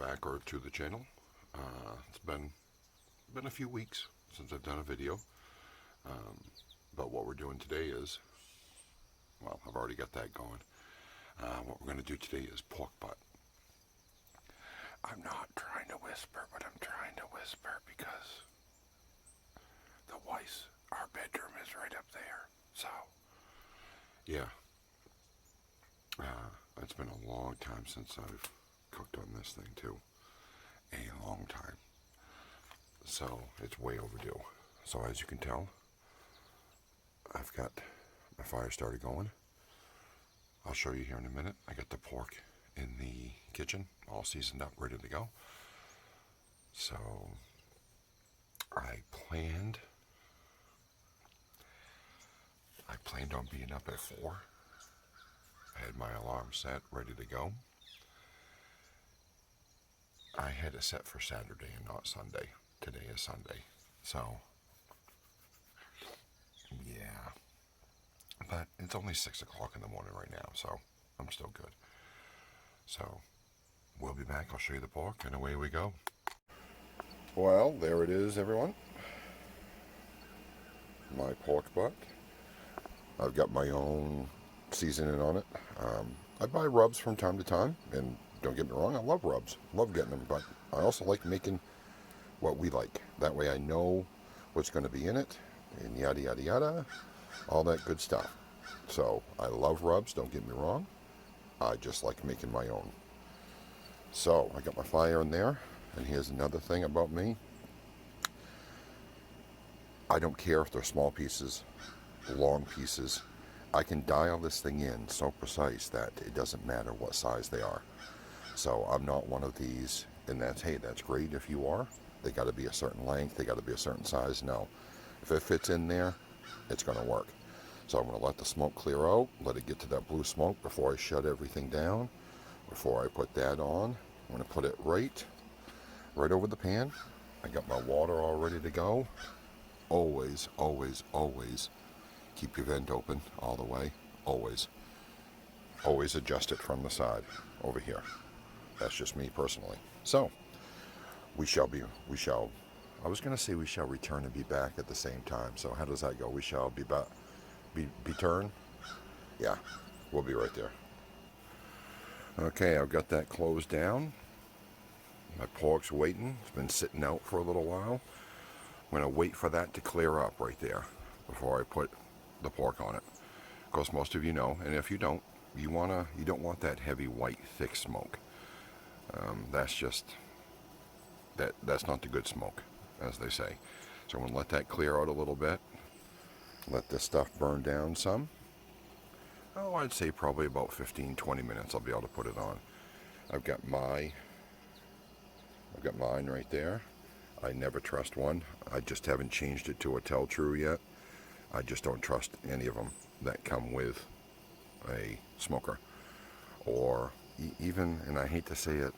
back or to the channel. It's been a few weeks since I've done a video, but what we're doing today is, well, I've already got that going. What we're going to do today is pork butt. I'm not trying to whisper, but I'm trying to whisper because the Weiss, our bedroom is right up there. So, yeah. It's been a long time since I've cooked on this thing too. A long time. So, it's way overdue. So, as you can tell, I've got my fire started going. I'll show you here in a minute. I got the pork in the kitchen, all seasoned up, ready to go. So, I planned on being up at 4. I had my alarm set, ready to go. I had it set for Saturday and not Sunday. Today is Sunday. So, yeah. But it's only 6 o'clock in the morning right now, so I'm still good. So, we'll be back. I'll show you the pork, and away we go. Well, there it is, everyone. My pork butt. I've got my own seasoning on it. I buy rubs from time to time, and don't get me wrong, I love rubs. Love getting them, but I also like making what we like. That way I know what's going to be in it, and yada, yada, yada, all that good stuff. So, I love rubs, don't get me wrong. I just like making my own. So, I got my fire in there, and here's another thing about me. I don't care if they're small pieces, long pieces. I can dial this thing in so precise that it doesn't matter what size they are. So I'm not one of these, and hey, that's great if you are. They got to be a certain length, they got to be a certain size. No, if it fits in there, it's going to work. So I'm going to let the smoke clear out, let it get to that blue smoke before I shut everything down. Before I put that on, I'm going to put it right over the pan. I got my water all ready to go. Always, always, always keep your vent open all the way. Always. Always adjust it from the side over here. That's just me personally. So, I was going to say we shall return and be back at the same time. So how does that go? We shall be back, be turn? Yeah, we'll be right there. Okay, I've got that closed down. My pork's waiting. It's been sitting out for a little while. I'm going to wait for that to clear up right there before I put the pork on it. Of course, most of you know, and if you don't, you don't want that heavy white thick smoke. That's not the good smoke, as they say. So I'm going to let that clear out a little bit. Let this stuff burn down some. Oh, I'd say probably about 15-20 minutes I'll be able to put it on. I've got mine right there. I never trust one. I just haven't changed it to a Tell True yet. I just don't trust any of them that come with a smoker. Or even, and I hate to say it,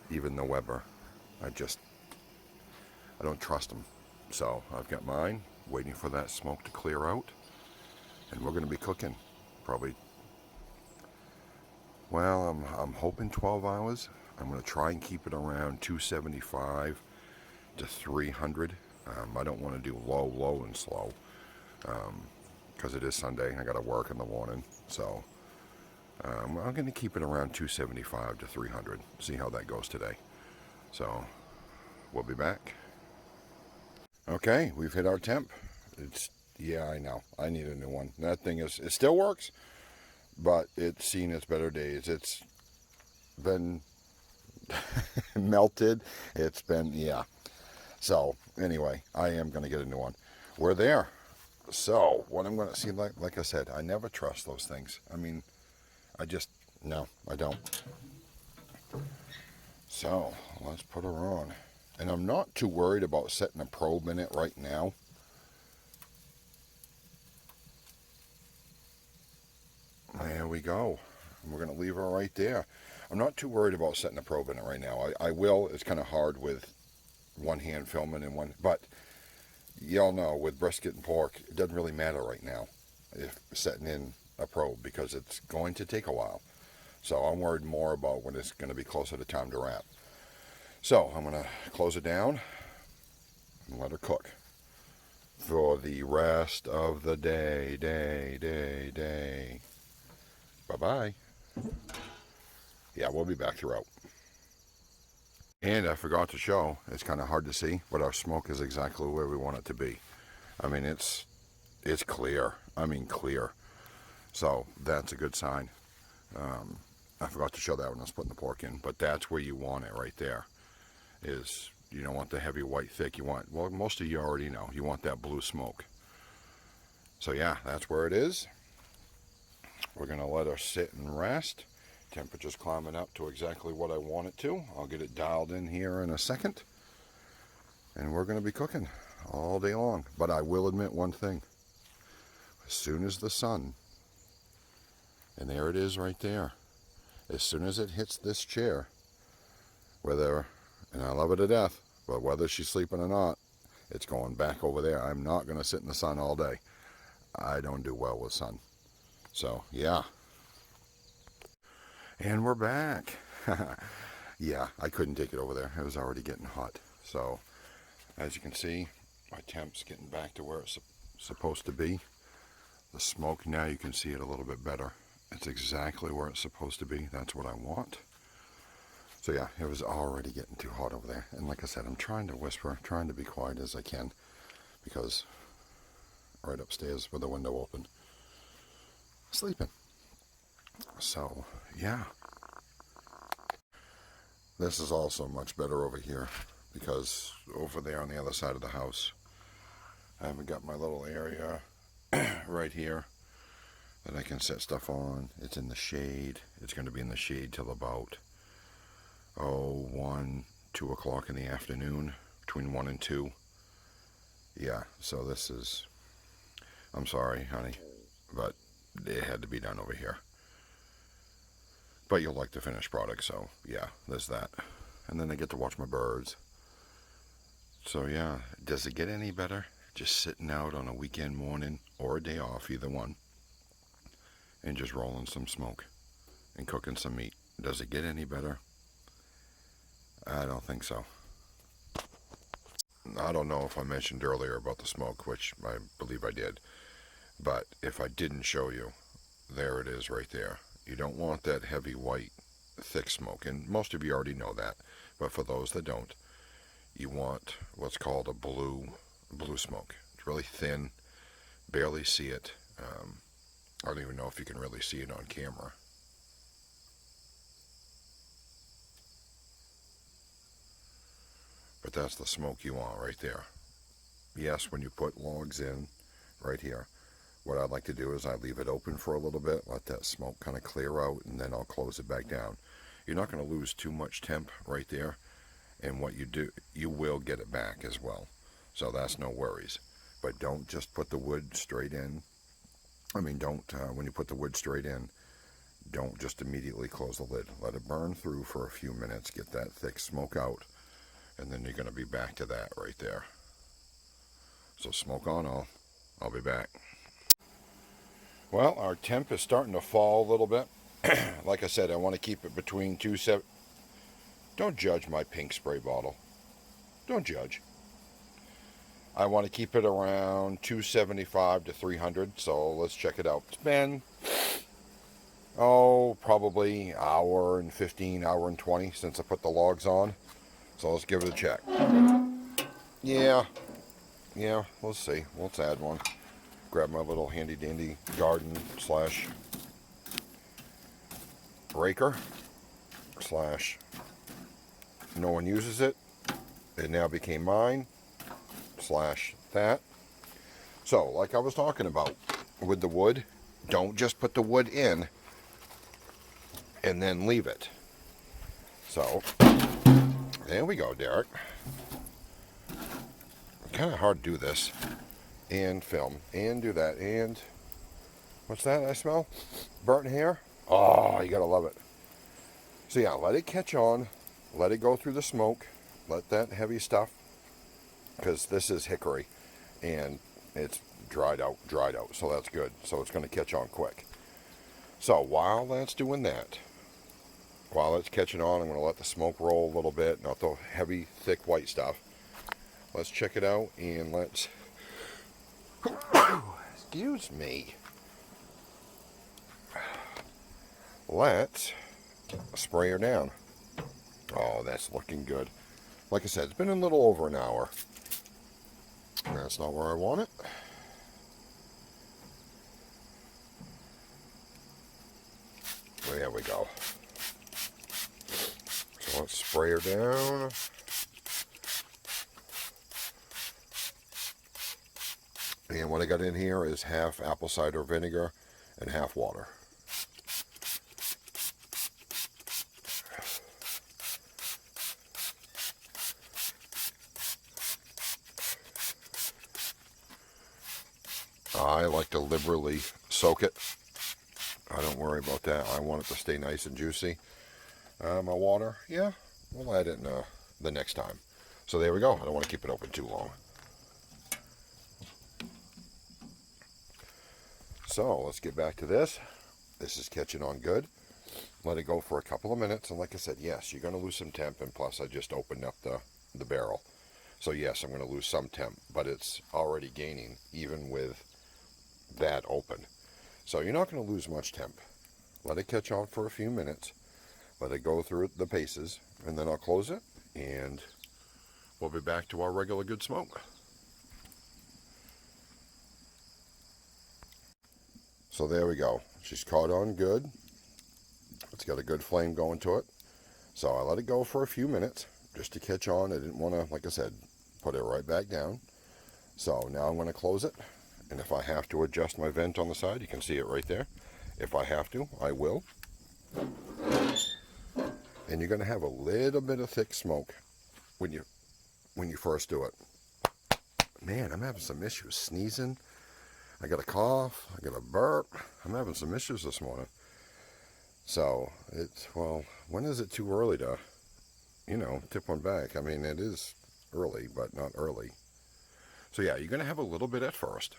even the Weber. I don't trust them. So I've got mine, waiting for that smoke to clear out. And we're going to be cooking probably, well, I'm hoping 12 hours. I'm going to try and keep it around 275 to 300. I don't want to do low and slow because it is Sunday. I got to work in the morning. So I'm going to keep it around 275 to 300. See how that goes today. So we'll be back. Okay, we've hit our temp. Yeah, I know. I need a new one. That thing it still works, but it's seen its better days. It's been melted. It's been, yeah. So anyway, I am going to get a new one. We're there. So what I'm going to see, like I said, I never trust those things. I mean, no, I don't. So let's put her on. And I'm not too worried about setting a probe in it right now. There we go. We're going to leave her right there. I'm not too worried about setting a probe in it right now. I will. It's kind of hard with one hand filming and one, but y'all know with brisket and pork, it doesn't really matter right now if setting in a probe because it's going to take a while. So I'm worried more about when it's going to be closer to time to wrap. So I'm going to close it down and let her cook for the rest of the day. Bye-bye. Yeah, we'll be back throughout. And I forgot to show, it's kind of hard to see, but our smoke is exactly where we want it to be. I mean, it's clear. I mean, clear. So that's a good sign. I forgot to show that when I was putting the pork in, but that's where you want it right there. Is you don't want the heavy white thick. You want, well, most of you already know, you want that blue smoke. So yeah, that's where it is. We're going to let her sit and rest. Temperature's climbing up to exactly what I want it to. I'll get it dialed in here in a second. And we're going to be cooking all day long. But I will admit one thing. As soon as the sun, and there it is right there, as soon as it hits this chair, whether, and I love it to death, but whether she's sleeping or not, it's going back over there. I'm not going to sit in the sun all day. I don't do well with sun. So, yeah. And we're back. Yeah, I couldn't take it over there. It was already getting hot. So, as you can see, my temp's getting back to where it's supposed to be. The smoke, now you can see it a little bit better. It's exactly where it's supposed to be. That's what I want. So yeah, it was already getting too hot over there. And like I said, I'm trying to whisper, trying to be quiet as I can, because right upstairs with the window open, sleeping. So yeah, this is also much better over here, because over there on the other side of the house, I haven't got my little area right here that I can set stuff on. It's in the shade. It's going to be in the shade till about 1, 2 o'clock in the afternoon, between 1 and 2. Yeah, so this is, I'm sorry, honey, but it had to be done over here. But you'll like the finished product, so yeah, there's that. And then I get to watch my birds. So yeah, does it get any better? Just sitting out on a weekend morning or a day off, either one, and just rolling some smoke and cooking some meat. Does it get any better? I don't think so. I don't know if I mentioned earlier about the smoke, which I believe I did. But if I didn't show you, there it is right there. You don't want that heavy white thick smoke, and most of you already know that. But for those that don't, you want what's called a blue smoke. It's really thin, barely see it. I don't even know if you can really see it on camera. But that's the smoke you want right there. Yes, when you put logs in right here, what I'd like to do is I leave it open for a little bit, let that smoke kind of clear out, and then I'll close it back down. You're not going to lose too much temp right there, and what you do, you will get it back as well. So that's no worries. But don't just put the wood straight in. I mean, don't, when you put the wood straight in, don't just immediately close the lid. Let it burn through for a few minutes, get that thick smoke out, and then you're going to be back to that right there. So smoke on all. I'll be back. Well, our temp is starting to fall a little bit. Like I said, I want to keep it between 270. Don't judge my pink spray bottle. Don't judge. I want to keep it around 275 to 300, so let's check it out. It's been, probably hour and 15, hour and 20 since I put the logs on. So let's give it a check. Yeah, let's see. Let's add one. Grab my little handy dandy garden slash breaker slash no one uses it. It now became mine slash that. So like I was talking about with the wood, don't just put the wood in and then leave it. So there we go, Derek. Kind of hard to do this and film and do that. And what's that I smell? Burnt hair? Oh, you gotta love it. So yeah, let it catch on, let it go through the smoke, let that heavy stuff, because this is hickory and it's dried out, so that's good. So it's going to catch on quick. So while that's doing that, while it's catching on, I'm going to let the smoke roll a little bit, not the heavy, thick white stuff. Let's check it out and let's, excuse me, let's spray her down. Oh, that's looking good. Like I said, it's been a little over an hour. That's not where I want it. There we go. So let's spray her down. And what I got in here is half apple cider vinegar and half water. I like to liberally soak it. I don't worry about that. I want it to stay nice and juicy. My water, yeah, we'll add it in the next time. So there we go. I don't want to keep it open too long. So let's get back to this. This is catching on good. Let it go for a couple of minutes. And like I said, yes, you're going to lose some temp. And plus, I just opened up the barrel. So yes, I'm going to lose some temp. But it's already gaining even with that open. So you're not going to lose much temp. Let it catch on for a few minutes. Let it go through the paces. And then I'll close it. And we'll be back to our regular good smoke. So there we go. She's caught on good. It's got a good flame going to it. So I let it go for a few minutes just to catch on. I didn't want to, like I said, put it right back down. So now I'm going to close it. And if I have to adjust my vent on the side, you can see it right there. If I have to, I will. And you're going to have a little bit of thick smoke when you first do it. Man, I'm having some issues sneezing. I got a cough, I got a burp. I'm having some issues this morning. So, well, when is it too early to, tip one back? I mean, it is early, but not early. So yeah, you're going to have a little bit at first,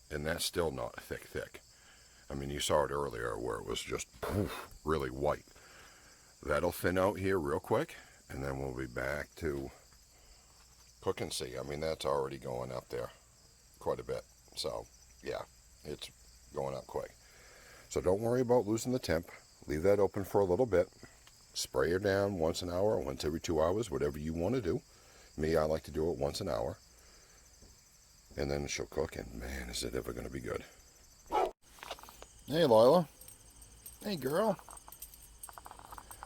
and that's still not thick. I mean, you saw it earlier where it was just really white. That'll thin out here real quick, and then we'll be back to cook and see. I mean, that's already going up there quite a bit. So, yeah, it's going up quick. So don't worry about losing the temp. Leave that open for a little bit. Spray her down once an hour, once every 2 hours, whatever you want to do. Me, I like to do it once an hour. And then she'll cook, and man, is it ever going to be good. Hey, Lila. Hey, girl.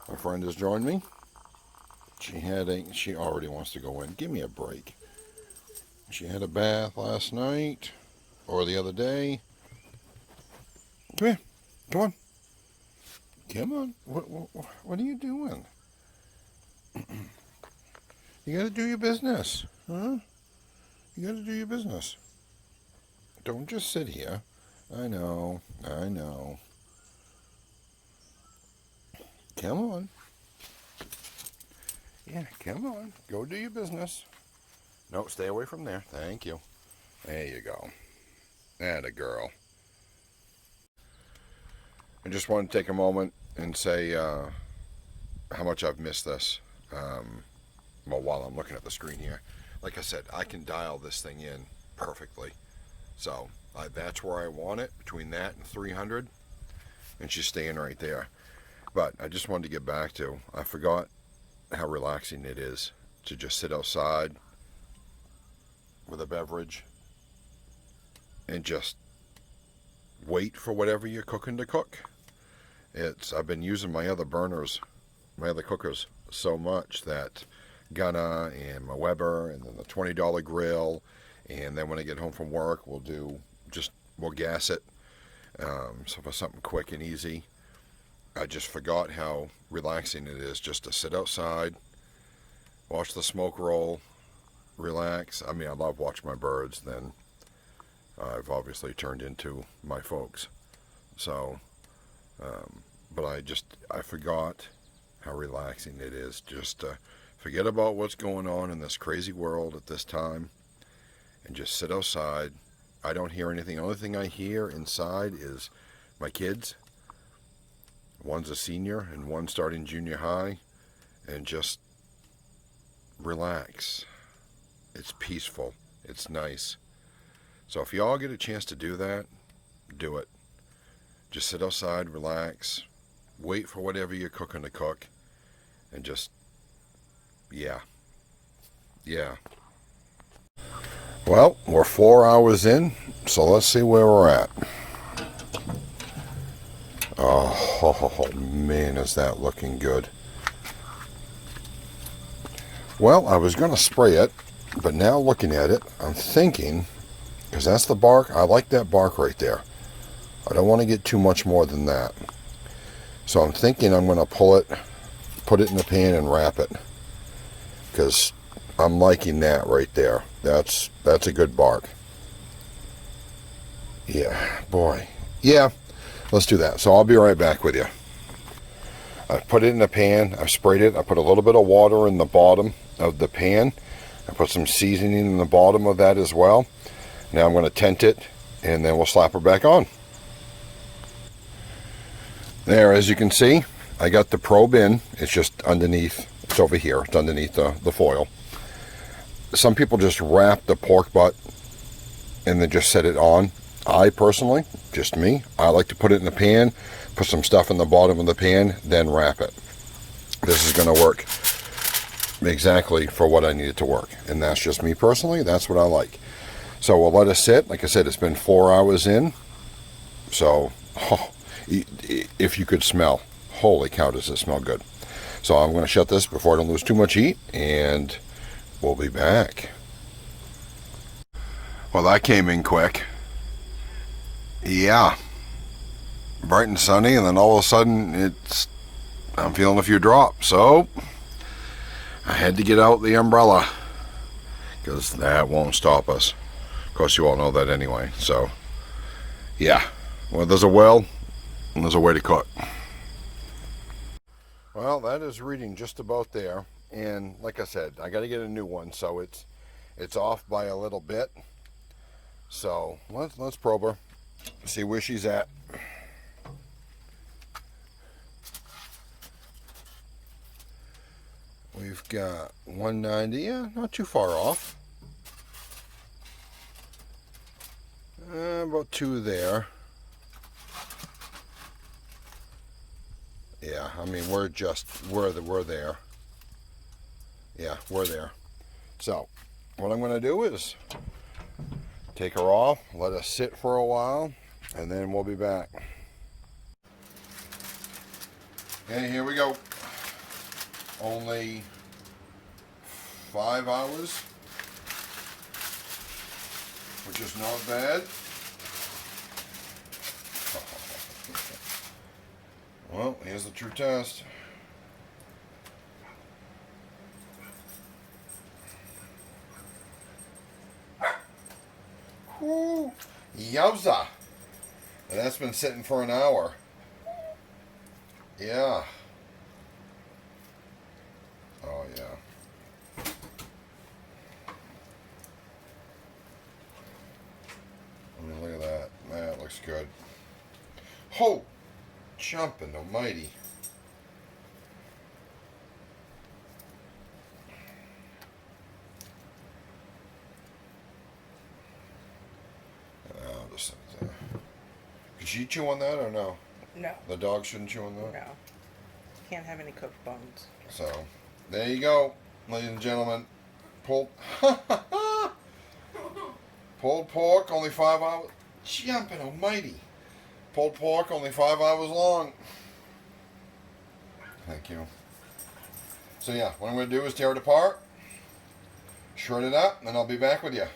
My friend has joined me. She already wants to go in. Give me a break. She had a bath last night, or the other day. Come here. Come on. Come on. What are you doing? You got to do your business. Huh? You got to do your business. Don't just sit here. I know. Come on. Yeah, come on. Go do your business. No, stay away from there. Thank you. There you go. Atta girl. I just want to take a moment and say how much I've missed this. Well, while I'm looking at the screen here. Like I said, I can dial this thing in perfectly. So that's where I want it, between that and 300. And she's staying right there. But I just wanted to get back to, I forgot how relaxing it is to just sit outside with a beverage and just wait for whatever you're cooking to cook. I've been using my other burners, my other cookers so much that Gunna and my Weber and then the $20 grill, and then when I get home from work we'll gas it, so for something quick and easy. I just forgot how relaxing it is just to sit outside, watch the smoke roll, relax. I mean, I love watching my birds. Then I've obviously turned into my folks. So, but I forgot how relaxing it is just to forget about what's going on in this crazy world at this time and just sit outside. I don't hear anything. The only thing I hear inside is my kids. One's a senior and one's starting junior high, and just relax. It's peaceful. It's nice. So if you all get a chance to do that, do it. Just sit outside, relax, wait for whatever you're cooking to cook, and just, yeah. Well, we're 4 hours in, so let's see where we're at. Oh, man, is that looking good. Well, I was going to spray it, but now looking at it, I'm thinking, because that's the bark, I like that bark right there. I don't want to get too much more than that. So I'm thinking I'm going to pull it, put it in the pan and wrap it. Because I'm liking that right there. That's a good bark. Yeah, boy. Yeah, let's do that. So I'll be right back with you. I put it in the pan. I sprayed it. I put a little bit of water in the bottom of the pan. I put some seasoning in the bottom of that as well. Now I'm going to tent it, and then we'll slap her back on. There, as you can see, I got the probe in. It's just underneath. It's over here. It's underneath the foil. Some people just wrap the pork butt and then just set it on. I personally, just me, I like to put it in the pan, put some stuff in the bottom of the pan, then wrap it. This is going to work exactly for what I need it to work. And that's just me personally. That's what I like. So we'll let it sit. Like I said, it's been 4 hours in. So, if you could smell, holy cow, does it smell good. So I'm going to shut this before I don't lose too much heat, and we'll be back. Well, that came in quick. Yeah. Bright and sunny, and then all of a sudden I'm feeling a few drops. So I had to get out the umbrella, because that won't stop us. Of course, you all know that anyway. So, yeah. Well, there's a well, and there's a way to cook. Well, that is reading just about there. And like I said, I got to get a new one, so it's off by a little bit. So let's probe her, see where she's at. We've got 190, yeah, not too far off. About 2 there. Yeah, I mean, we're there. Yeah, we're there. So, what I'm going to do is take her off, let her sit for a while, and then we'll be back. Okay, here we go. Only 5 hours, which is not bad. Well, here's the true test. Whoo! Yowza! And that's been sitting for an hour. Yeah. Oh, yeah. I mean, look at that. That looks good. Ho! Jumping almighty. Could she chew on that or no? No. The dog shouldn't chew on that? No. Can't have any cooked bones. So, there you go, ladies and gentlemen. Pulled pork, only 5 hours. Jumping almighty. Pulled pork, only 5 hours long. Thank you. So yeah, what I'm going to do is tear it apart, shred it up, and then I'll be back with you.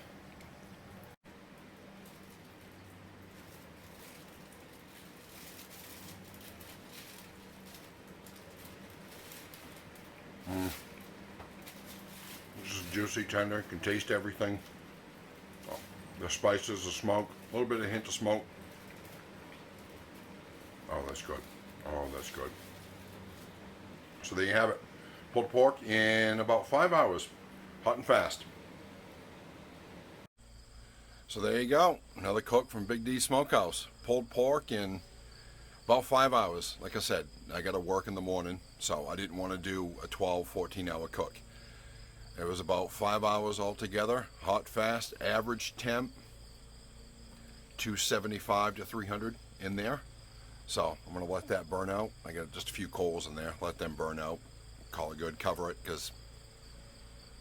This is juicy, tender, can taste everything. Oh, the spices, the smoke, a little bit of hint of smoke. Oh, that's good. Oh, that's good. So there you have it. Pulled pork in about 5 hours. Hot and fast. So there you go. Another cook from Big D Smokehouse. Pulled pork in About 5 hours. Like I said, I got to work in the morning, so I didn't want to do a 12, 14-hour cook. It was about 5 hours altogether, hot, fast, average temp, 275 to 300 in there. So I'm going to let that burn out. I got just a few coals in there. Let them burn out. Call it good. Cover it because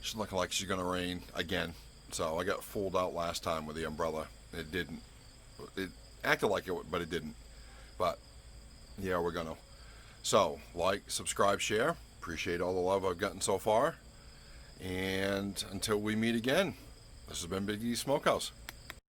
she's looking like she's going to rain again. So I got fooled out last time with the umbrella. It didn't. It acted like it, but it didn't. But yeah, we're going to. So like, subscribe, share. Appreciate all the love I've gotten so far. And until we meet again, this has been Big E's Smokehouse.